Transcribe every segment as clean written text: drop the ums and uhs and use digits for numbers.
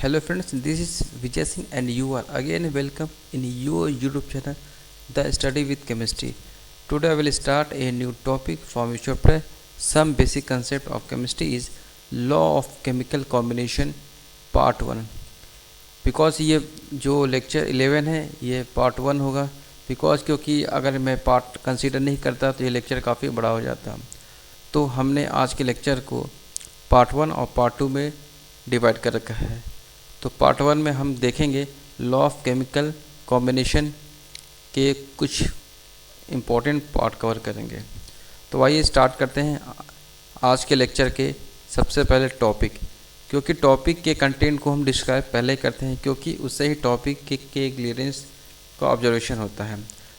Hello friends, this is Vijay Singh and you are again welcome in your YouTube channel The Study with Chemistry. Today I will start a new topic from which chapter some basic concept of chemistry is law of chemical combination part 1. Because ये जो lecture 11 है ये part 1 होगा because क्योंकि अगर मैं part consider नहीं करता तो ये लेक्चर काफ़ी बड़ा हो जाता। तो हमने आज के लेक्चर को पार्ट 1 और पार्ट 2 में डिवाइड कर रखा है। तो पार्ट 1 में हम देखेंगे लॉ ऑफ केमिकल कॉम्बिनेशन के कुछ इम्पोर्टेंट पार्ट कवर करेंगे। तो आइए स्टार्ट करते हैं आज के लेक्चर के सबसे पहले टॉपिक, क्योंकि टॉपिक के कंटेंट को हम डिस्क्राइब पहले करते हैं क्योंकि उससे ही टॉपिक के क्लियरेंस का ऑब्जर्वेशन होता है।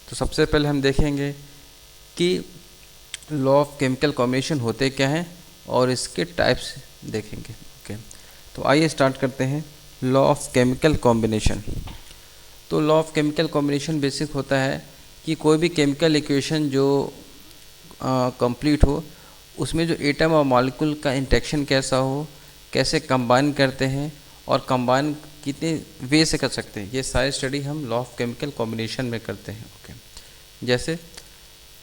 तो सबसे पहले हम देखेंगे कि लॉ ऑफ केमिकल कॉम्बिनेशन होते क्या हैं और इसके टाइप्स देखेंगे। ओके, तो आइए स्टार्ट करते हैं लॉ ऑफ केमिकल कॉम्बिनेशन। तो law of chemical combination basic होता है कि कोई भी केमिकल इक्वेशन जो कंप्लीट हो उसमें जो एटम और मॉलिक्यूल का इंटरेक्शन कैसा हो, कैसे कंबाइन करते हैं और कंबाइन कितने वे से कर सकते हैं, ये सारी स्टडी हम लॉ ऑफ केमिकल कॉम्बिनेशन में करते हैं। ओके, जैसे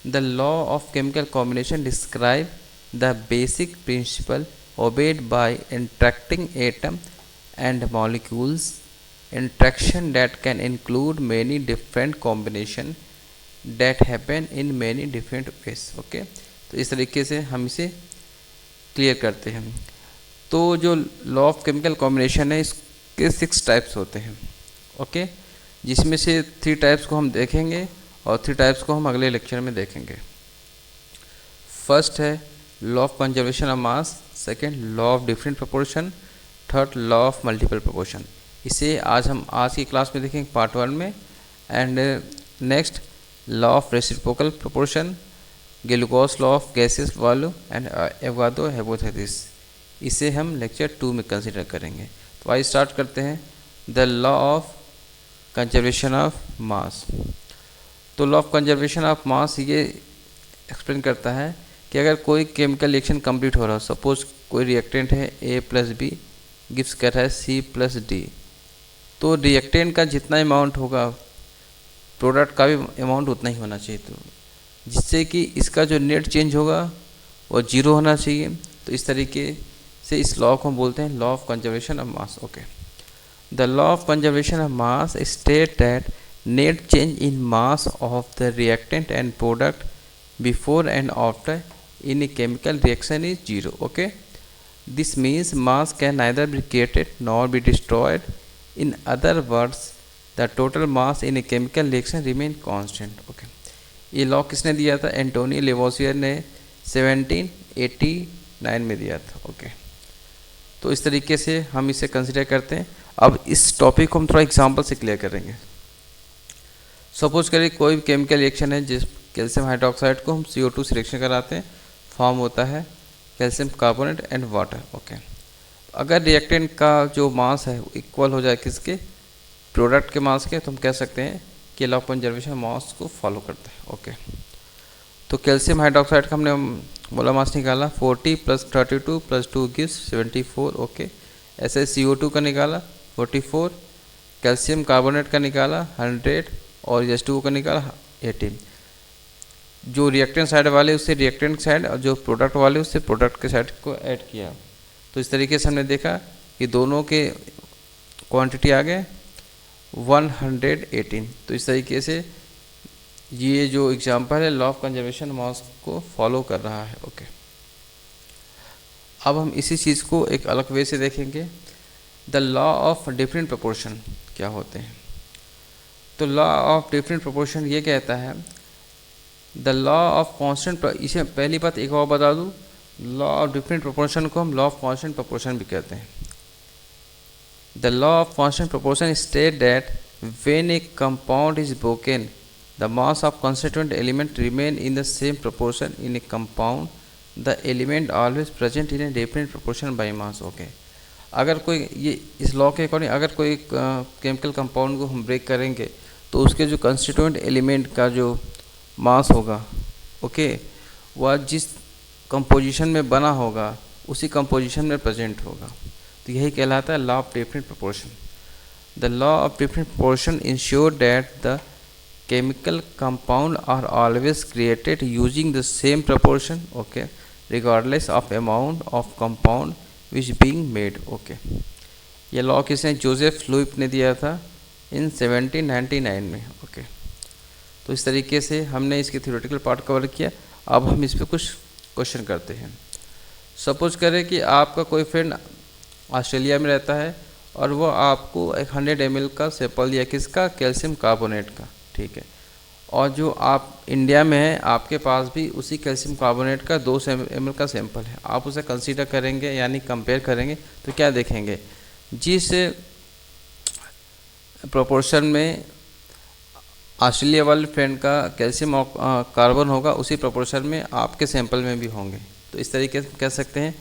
the law of chemical combination describe the basic principle obeyed by interacting atom and molecules interaction that can include many different combination that happen in many different ways। Okay, तो इस तरीके से हम इसे क्लियर करते हैं। तो जो लॉ ऑफ केमिकल कॉम्बिनेशन है इसके 6 टाइप्स होते हैं। ओके, जिसमें से 3 टाइप्स को हम देखेंगे और 3 टाइप्स को हम अगले लेक्चर में देखेंगे। फर्स्ट है law of conservation of mass, second law of different proportion, third law of multiple proportion. इसे आज की क्लास में देखेंगे पार्ट 1 में। And next law of reciprocal proportion, Gay Lussac's law of gases volume and Avogadro hypothesis, इसे हम lecture 2 में consider करेंगे। तो आइए स्टार्ट करते हैं the law of conservation of mass. तो law of conservation of mass ये एक्सप्लेन करता है कि अगर कोई केमिकल रिएक्शन कंप्लीट हो रहा हो, सपोज कोई रिएक्टेंट है A + B गिव्स कर रहा है C + D, तो रिएक्टेंट का जितना अमाउंट होगा प्रोडक्ट का भी अमाउंट उतना ही होना चाहिए, तो जिससे कि इसका जो नेट चेंज होगा वो 0 होना चाहिए। तो इस तरीके से इस लॉ को हम बोलते हैं law of conservation of mass. Okay, the law of conservation of mass state that net change in mass of the reactant and product before and after in a chemical reaction is 0. Okay, this means mass can neither be created nor be destroyed. In other words, the total mass in a chemical reaction remain constant. Okay, ये law किसने दिया था? Antony Lavoisier ने 1789 में दिया था। Okay, तो इस तरीके से हम इसे कंसिडर करते हैं। अब इस टॉपिक को हम थोड़ा एग्जांपल से क्लियर करेंगे। सपोज करिए कोई केमिकल रिएक्शन है जिस कैल्शियम हाइड्रोक्साइड को हम CO2 से रिएक्शन कराते हैं, फॉर्म होता है calcium carbonate and water. Okay, अगर रिएक्टेंट का जो मास है वो इक्वल हो जाए किसके? प्रोडक्ट के मास के, तो हम कह सकते हैं कि लॉ ऑफ कंजर्वेशन मास को फॉलो करता है। ओके, तो कैल्शियम हाइड्रोक्साइड का हमने मोलर मास निकाला 40 + 32 + 2 गिव्स 74। ओके, ऐसे CO2 का निकाला 44, कैल्शियम कार्बोनेट का निकाला 100 और H2O का निकाला 18। जो रिएक्टेंट साइड वाले उससे रिएक्टेंट साइड और जो प्रोडक्ट वाले उससे प्रोडक्ट के साइड को ऐड किया। तो इस तरीके से हमने देखा कि दोनों के क्वांटिटी आ गए 118। तो इस तरीके से ये जो एग्जांपल है लॉ ऑफ कंजर्वेशन मास को फॉलो कर रहा है। ओके, अब हम इसी चीज़ को एक अलग वे से देखेंगे। The law of different proportion क्या होते हैं? तो लॉ ऑफ डिफरेंट प्रोपोर्शन ये कहता है द लॉ ऑफ कांस्टेंट, इसे पहली बात एक और बता दूँ, लॉ ऑफ डिफरेंट प्रोपोर्शन को हम लॉ ऑफ कांस्टेंट प्रोपोर्शन भी कहते हैं। The law of constant proportion state that when A compound is broken the mass of constituent element remain in the same proportion in A compound, the element always present in a different proportion by mass. Okay, अगर कोई ये इस law के according अगर कोई chemical compound को हम break करेंगे तो उसके जो कंस्टिट्यूएंट एलिमेंट का जो मास होगा, ओके, वह जिस कंपोजिशन में बना होगा उसी कंपोजिशन में प्रेजेंट होगा। तो यही कहलाता है law of different proportion. The law of different proportion ensure that the chemical compound are always created using the same proportion, okay, regardless of amount of compound which being made, okay। ये law किसने, Joseph लुईप ने दिया था इन 1799 में, okay. तो इस तरीके से हमने इसके थ्योरेटिकल पार्ट कवर किया। अब हम इस पर कुछ क्वेश्चन करते हैं। सपोज करें कि आपका कोई फ्रेंड ऑस्ट्रेलिया में रहता है और वो आपको 100 ml का सैंपल दिया, किसका, कैल्शियम कार्बोनेट का, ठीक है। और जो आप इंडिया में है, आपके पास भी उसी कैल्शियम कार्बोनेट का 200 ml का सैंपल है। आप उसे कंसीडर करेंगे यानी कंपेयर करेंगे तो क्या देखेंगे, जिस प्रोपोर्शन में ऑस्ट्रेलिया वाले फ्रेंड का कैल्शियम कार्बन होगा उसी प्रोपोर्शन में आपके सैंपल में भी होंगे। तो इस तरीके से कह सकते हैं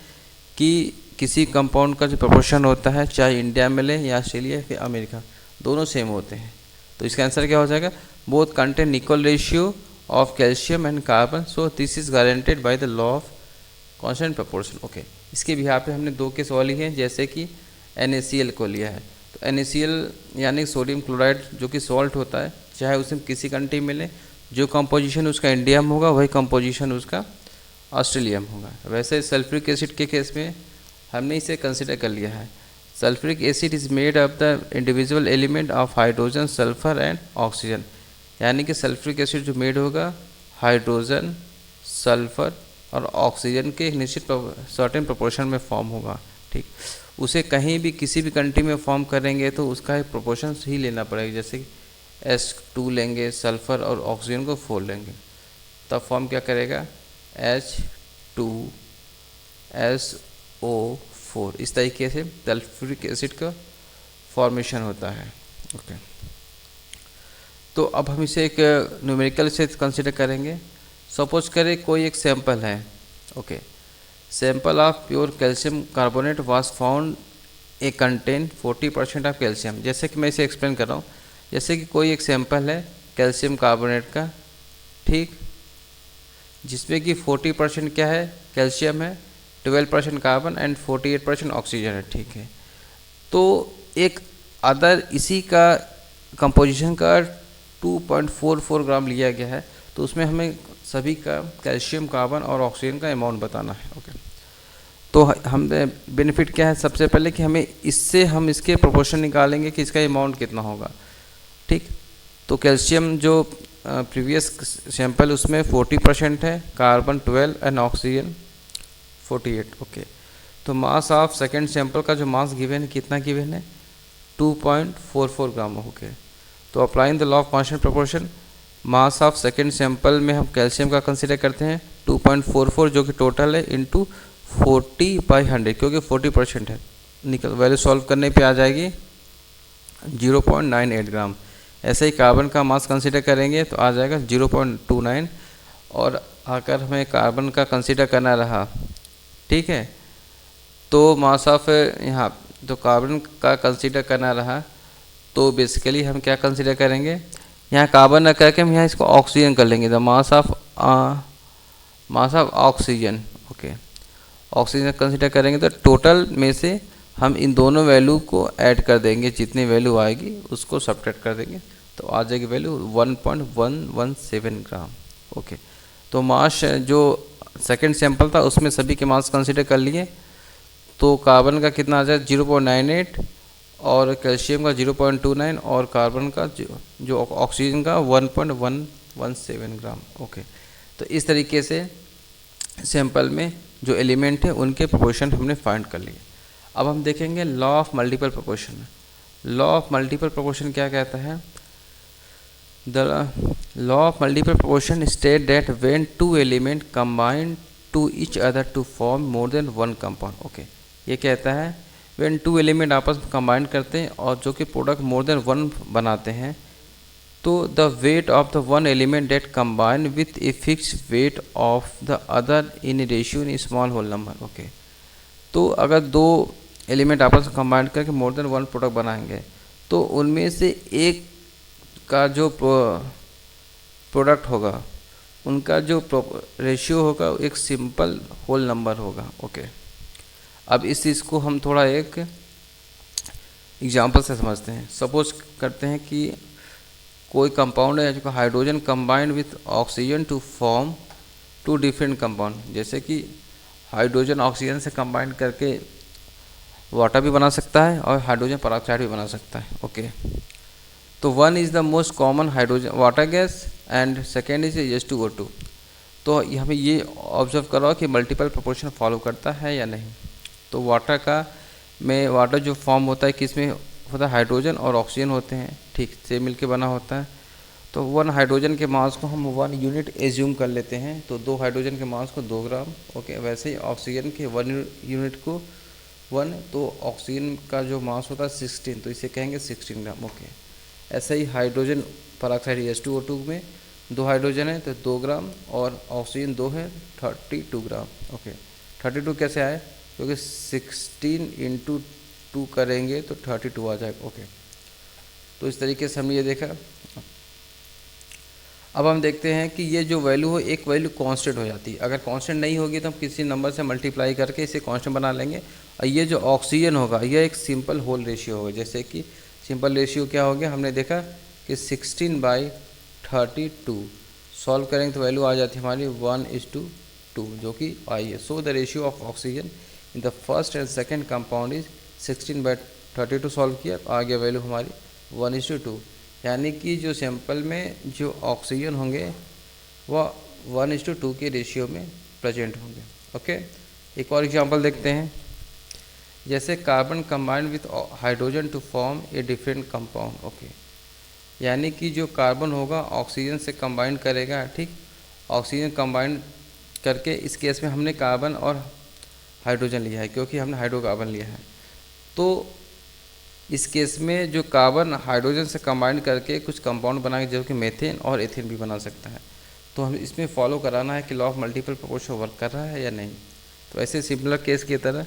कि किसी कंपाउंड का जो प्रोपोर्शन होता है, चाहे इंडिया में ले या ऑस्ट्रेलिया या अमेरिका, दोनों सेम होते हैं। तो इसका आंसर क्या हो जाएगा, both contain equal ratio of calcium and carbon, so this is guaranteed by the law of constant proportion, okay. इसके बिहार पे हमने दो केस और लिए हैं, जैसे कि NaCl को लिया है। तो NaCl यानी सोडियम क्लोराइड जो कि सॉल्ट होता है, चाहे उसे किसी कंट्री में ले, जो कंपोजिशन उसका इंडिया में होगा वही कंपोजिशन उसका ऑस्ट्रेलिया में होगा। वैसे सल्फ्यूरिक एसिड के केस में हमने इसे कंसिडर कर लिया है। Sulphuric acid is made of the individual element of hydrogen, sulphur and oxygen, यानी कि सल्फ्यूरिक एसिड जो मेड होगा हाइड्रोजन, सल्फर और ऑक्सीजन के एक निश्चित सर्टेन प्रोपोर्शन में फॉर्म होगा, ठीक। उसे कहीं भी किसी भी कंट्री में फॉर्म करेंगे तो उसका एक प्रोपोर्शन ही लेना पड़ेगा, जैसे कि H2 लेंगे, सल्फर और ऑक्सीजन को 4 लेंगे, तब फॉर्म क्या करेगा, H2SO4। इस तरीके से सल्फ्यूरिक एसिड का फॉर्मेशन होता है, ओके। तो अब हम इसे एक न्यूमेरिकल से कंसिडर करेंगे। सपोज करें कोई एक सैंपल है, okay. Sample of pure calcium carbonate was found a contain 40% of calcium. जैसे कि मैं इसे एक्सप्लेन कर रहा हूँ, जैसे कि कोई एक सैंपल है कैल्शियम कार्बोनेट का, ठीक, जिसमें कि 40% क्या है, कैल्शियम है, 12% कार्बन एंड 48% ऑक्सीजन है, ठीक है। तो एक अदर इसी का कंपोजिशन का 2.44 ग्राम लिया गया है, तो उसमें हमें सभी का कैल्शियम, कार्बन और ऑक्सीजन का अमाउंट बताना है, ओके। तो हम बेनिफिट क्या है, सबसे पहले कि हमें इससे हम इसके प्रोपोर्शन निकालेंगे कि इसका अमाउंट कितना होगा, ठीक। तो कैल्शियम जो प्रीवियस सैंपल उसमें 40% है, कार्बन 12 एंड ऑक्सीजन 48, ओके। तो मास ऑफ सेकेंड सैंपल का जो मास गिवन है, कितना गिवन है, 2.44 ग्राम, ओके। तो applying the law of constant proportion, mass of second sample में हम कैल्शियम का कंसिडर करते हैं 2.44 जो कि टोटल है, इंटू 40/100 क्योंकि 40% है, निकल वैल्यू सॉल्व करने पे आ जाएगी 0.98 ग्राम। ऐसे ही कार्बन का मास कंसिडर करेंगे तो आ जाएगा 0.29, और अगर हमें कार्बन का कंसिडर करना रहा, ठीक है, तो मास ऑफ यहाँ तो कार्बन का कंसिडर करना रहा तो बेसिकली हम क्या कंसिडर करेंगे, यहाँ कार्बन न करके हम यहाँ इसको ऑक्सीजन कर लेंगे, the mass of oxygen, okay. Oxygen consider करेंगे तो टोटल में से हम इन दोनों वैल्यू को ऐड कर देंगे, जितनी वैल्यू आएगी उसको सब्ट्रैक्ट कर देंगे तो आ जाएगी वैल्यू 1.117 ग्राम, ओके। तो मास जो सेकंड सैंपल था उसमें सभी के मास कंसिडर कर लिए, तो कार्बन का कितना आ जाए 0.98 और कैल्शियम का 0.29 और कार्बन का जो ऑक्सीजन का 1.117 ग्राम, ओके। तो इस तरीके से सैंपल में जो एलिमेंट है उनके प्रोपोर्शन हमने फाइंड कर लिए। अब हम देखेंगे law of multiple proportion. Law of multiple proportion क्या कहता है, the law of multiple proportion state that when two element combine to each other to form more than one compound, okay. ये कहता है व्हेन टू एलिमेंट आपस में combine करते हैं और जो कि प्रोडक्ट मोर देन वन बनाते हैं, तो the weight of the one element that combine with a fix weight of the other in ratio in small whole number, okay. तो अगर दो एलिमेंट आपस में कंबाइन करके मोर देन वन प्रोडक्ट बनाएंगे तो उनमें से एक का जो प्रोडक्ट होगा उनका जो रेशियो होगा एक सिंपल होल नंबर होगा, ओके। अब इस चीज़ को हम थोड़ा एक एग्जाम्पल से समझते हैं। सपोज करते हैं कि कोई कंपाउंड है जो hydrogen combined with oxygen to form two different compound. जैसे कि हाइड्रोजन ऑक्सीजन से कंबाइंड करके वाटर भी बना सकता है और हाइड्रोजन पेरोक्साइड भी बना सकता है। ओके, तो one is the most common hydrogen water gas and second is H2O2। तो हमें ये ऑब्जर्व करो कि मल्टीपल प्रोपोर्शन फॉलो करता है या नहीं। तो वाटर जो फॉर्म होता है किस में होता है, हाइड्रोजन और ऑक्सीजन होते हैं, ठीक से मिलके बना होता है। तो 1 हाइड्रोजन के मास को हम 1 यूनिट एज्यूम कर लेते हैं, तो 2 हाइड्रोजन के मास को 2 ग्राम। ओके, वैसे ही ऑक्सीजन के 1 यूनिट को 1, तो ऑक्सीजन का जो मास होता है 16, तो इसे कहेंगे 16 ग्राम। ओके, ऐसे ही हाइड्रोजन पेरोक्साइड H2O2 में 2 हाइड्रोजन है तो 2 ग्राम और ऑक्सीजन 2 है 32 ग्राम। ओके, 32 कैसे आए, क्योंकि 16 × 2 करेंगे तो 32 आ जाएगा। ओके, तो इस तरीके से हमने ये देखा। अब हम देखते हैं कि ये जो वैल्यू हो, एक वैल्यू कांस्टेंट हो जाती है। अगर कांस्टेंट नहीं होगी तो हम किसी नंबर से मल्टीप्लाई करके इसे कांस्टेंट बना लेंगे। और ये जो ऑक्सीजन होगा यह एक सिंपल होल रेशियो होगा। जैसे कि सिंपल रेशियो क्या हो गया, हमने देखा कि 16/32 सॉल्व करेंगे तो वैल्यू आ जाती है हमारी 1:2, जो कि आई है। So the ratio of oxygen in the first and second compound is 16/32 solve किया तो आ गया वैल्यू हमारी 1:2। यानी कि जो सैंपल में जो ऑक्सीजन होंगे वह 1:2 के रेशियो में प्रेजेंट होंगे। ओके, एक और एग्जांपल देखते हैं। जैसे carbon combined with hydrogen to form a different compound. Okay, यानी कि जो कार्बन होगा ऑक्सीजन से कंबाइंड करेगा, ठीक, ऑक्सीजन कंबाइंड करके इस केस में हमने कार्बन और हाइड्रोजन लिया है क्योंकि हमने हाइड्रोकार्बन लिया है। तो इस केस में जो कार्बन हाइड्रोजन से कंबाइंड करके कुछ कंपाउंड बनाएगा जो कि मेथेन और एथेन भी बना सकता है। तो हमें इसमें फॉलो कराना है कि law of multiple proportion work कर रहा है या नहीं। तो ऐसे सिमिलर केस की तरह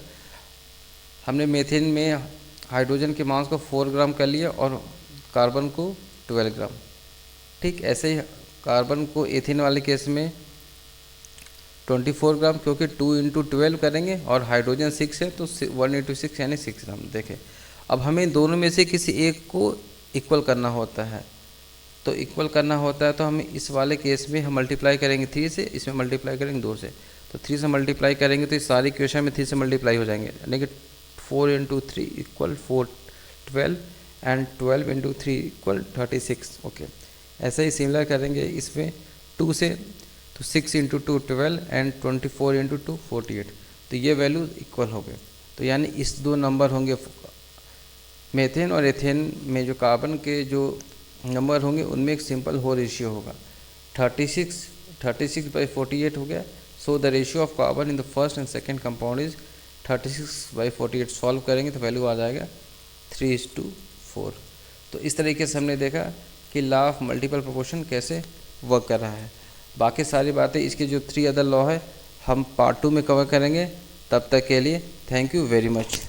हमने मेथेन में हाइड्रोजन के मास को 4 ग्राम कर लिया और कार्बन को 12 ग्राम। ठीक, ऐसे ही कार्बन को एथेन वाले केस में 24 ग्राम, क्योंकि 2 × 12 करेंगे और हाइड्रोजन 6 है तो 1 × 6 यानी 6 ग्राम। देखें, अब हमें दोनों में से किसी एक को इक्वल करना होता है। तो इक्वल करना होता है तो हम इस वाले केस में हम मल्टीप्लाई करेंगे 3 से, इसमें मल्टीप्लाई करेंगे 2 से। तो 3 से मल्टीप्लाई करेंगे तो इस सारी इक्वेशन में 3 से मल्टीप्लाई हो जाएंगे, यानी कि 4 × 3 = 12 एंड 12 × 3 = 36। ओके, ऐसे ही सिमिलर करेंगे इसमें 2 से, तो 6 × 2 12 एंड 24 × 2 48। तो ये वैल्यू इक्वल हो गए। तो यानी इस 2 नंबर होंगे मेथेन और एथेन में जो कार्बन के जो नंबर होंगे उनमें एक सिंपल हो रेशियो होगा। 36/48 हो गया। So the ratio of carbon in the first and second compound is 36/48। Solve करेंगे तो वैल्यू आ जाएगा 3:4। तो इस तरीके से हमने देखा कि लॉ ऑफ मल्टीपल प्रोपोर्शन कैसे वर्क कर रहा है। बाकी सारी बातें इसके जो 3 अदर लॉ है हम पार्ट 2 में कवर करेंगे। तब तक के लिए थैंक यू वेरी मच।